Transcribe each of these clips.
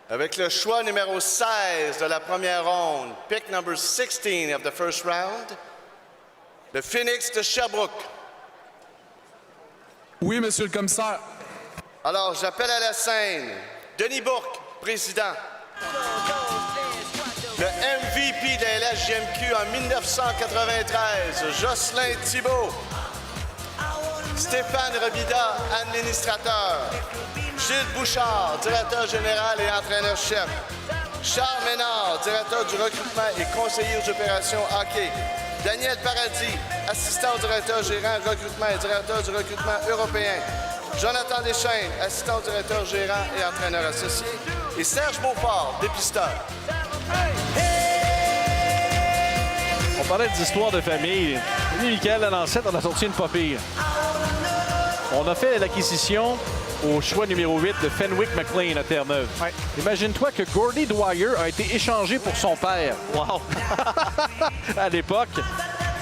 Avec le choix numéro 16 de la première ronde, pick number 16 of the first round, le Phoenix de Sherbrooke. Oui, monsieur le commissaire. Alors, j'appelle à la scène Denis Bourque, président. Le MVP de la LHJMQ en 1993, Jocelyn Thibault. Stéphane Robida, administrateur. Gilles Bouchard, directeur général et entraîneur-chef. Charles Ménard, directeur du recrutement et conseiller aux opérations hockey. Daniel Paradis, assistant au directeur gérant recrutement et directeur du recrutement européen. Jonathan Deschaines, assistant au directeur gérant et entraîneur associé. Et Serge Beaufort, dépisteur. On parlait d'histoire de famille. Lui, Michael Lalancette, on a sorti une pas pire. On a fait l'acquisition au choix numéro 8 de Fenwick McLean à Terre-Neuve. Ouais. Imagine-toi que Gordie Dwyer a été échangé pour son père. Wow! À l'époque,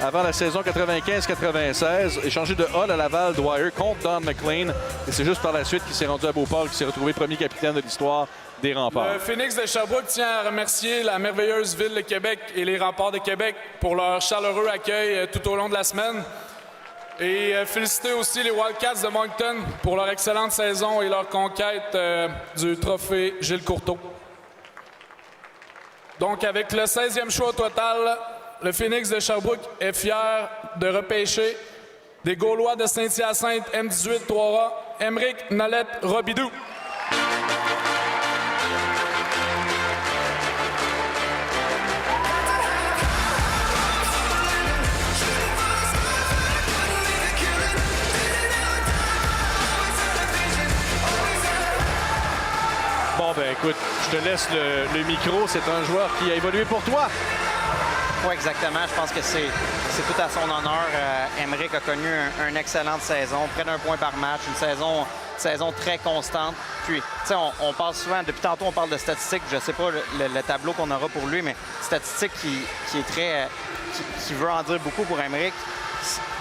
avant la saison 95-96, échangé de Hull à Laval, Dwyer contre Don McLean. Et c'est juste par la suite qu'il s'est rendu à Beauport, qu'il s'est retrouvé premier capitaine de l'histoire des Remparts. Le Phoenix de Sherbrooke tient à remercier la merveilleuse ville de Québec et les Remparts de Québec pour leur chaleureux accueil tout au long de la semaine. Et féliciter aussi les Wildcats de Moncton pour leur excellente saison et leur conquête du trophée Gilles Courteau. Donc, avec le 16e choix au total, le Phoenix de Sherbrooke est fier de repêcher des Gaulois de Saint-Hyacinthe M18 3A, Émeric Nolette Robidoux. Bon, ben écoute, je te laisse le micro. C'est un joueur qui a évolué pour toi. Oui, exactement. Je pense que c'est tout à son honneur. Émeric a connu une excellente saison, près d'1 point par match, une saison très constante. Puis, tu sais, on parle souvent, depuis tantôt, on parle de statistiques. Je ne sais pas le tableau qu'on aura pour lui, mais statistique qui est très... qui veut en dire beaucoup pour Émeric.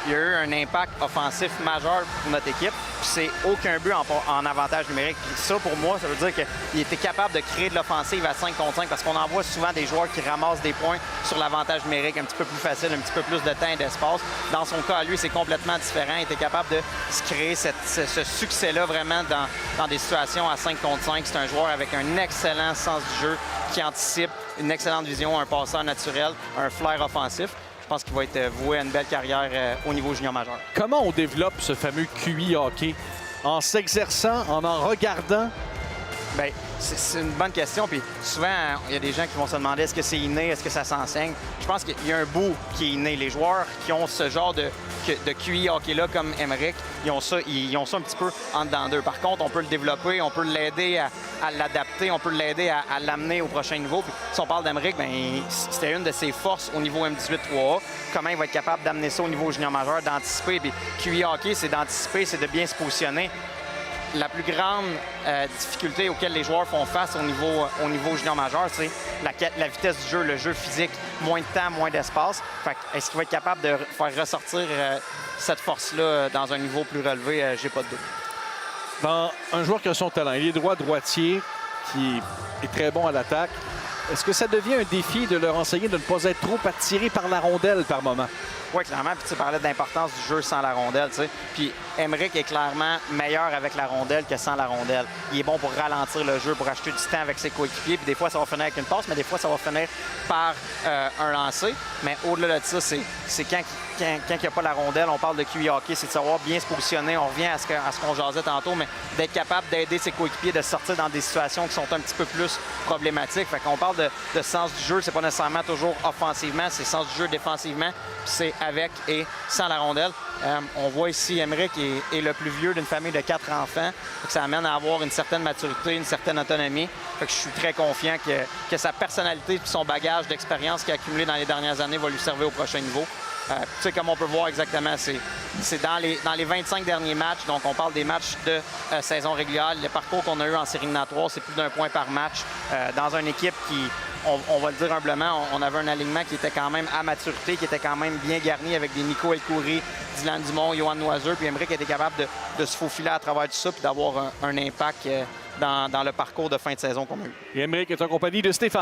Il y a eu un impact offensif majeur pour notre équipe. Puis c'est aucun but en avantage numérique. Puis ça, pour moi, ça veut dire qu'il était capable de créer de l'offensive à 5 contre 5 parce qu'on en voit souvent des joueurs qui ramassent des points sur l'avantage numérique un petit peu plus facile, un petit peu plus de temps et d'espace. Dans son cas, lui, c'est complètement différent. Il était capable de se créer ce succès-là vraiment dans des situations à 5 contre 5. C'est un joueur avec un excellent sens du jeu qui anticipe, une excellente vision, un passeur naturel, un flair offensif. Je pense qu'il va être voué à une belle carrière au niveau junior majeur. Comment on développe ce fameux QI hockey? En s'exerçant, en regardant? Bien, c'est une bonne question. Puis souvent, il y a des gens qui vont se demander est-ce que c'est inné, est-ce que ça s'enseigne? Je pense qu'il y a un bout qui est inné. Les joueurs qui ont ce genre de QI hockey-là, comme Émeric, ils ont ça un petit peu en dedans d'eux. Par contre, on peut le développer, on peut l'aider à l'adapter, on peut l'aider à l'amener au prochain niveau. Puis, si on parle d'Émeric, c'était une de ses forces au niveau M18 3A. Comment il va être capable d'amener ça au niveau junior majeur, d'anticiper. Puis QI hockey, c'est d'anticiper, c'est de bien se positionner. La plus grande difficulté auquel les joueurs font face au niveau junior majeur, c'est la vitesse du jeu, le jeu physique, moins de temps, moins d'espace. Est-ce qu'il va être capable de faire ressortir cette force-là dans un niveau plus relevé? J'ai pas de doute. Dans un joueur qui a son talent, il est droitier, qui est très bon à l'attaque. Est-ce que ça devient un défi de leur enseigner de ne pas être trop attiré par la rondelle par moment? Oui, clairement. Puis tu parlais d'importance du jeu sans la rondelle, tu sais. Puis Émeric est clairement meilleur avec la rondelle que sans la rondelle. Il est bon pour ralentir le jeu, pour acheter du temps avec ses coéquipiers. Puis des fois, ça va finir avec une passe, mais des fois, ça va finir par un lancer. Mais au-delà de ça, c'est quand il n'y a pas la rondelle, on parle de QI hockey, c'est de savoir bien se positionner. On revient à ce qu'on jasait tantôt, mais d'être capable d'aider ses coéquipiers de sortir dans des situations qui sont un petit peu plus problématiques. Fait qu'on parle de sens du jeu, c'est pas nécessairement toujours offensivement, c'est sens du jeu défensivement, puis c'est avec et sans la rondelle. On voit ici Émeric est le plus vieux d'une famille de 4 enfants. Ça amène à avoir une certaine maturité, une certaine autonomie. Fait que je suis très confiant que sa personnalité et son bagage d'expérience qu'il a accumulé dans les dernières années va lui servir au prochain niveau. Tu sais, comme on peut voir exactement, c'est dans les 25 derniers matchs. Donc, on parle des matchs de saison régulière. Le parcours qu'on a eu en série éliminatoire, c'est plus d'1 point par match. Dans une équipe qui, on va le dire humblement, on avait un alignement qui était quand même à maturité, qui était quand même bien garni avec des Nico Elkoury, Dylan Dumont, Johan Noiseux. Puis Émeric était capable de se faufiler à travers tout ça puis d'avoir un impact dans le parcours de fin de saison qu'on a eu. Et Émeric est en compagnie de Stéphane.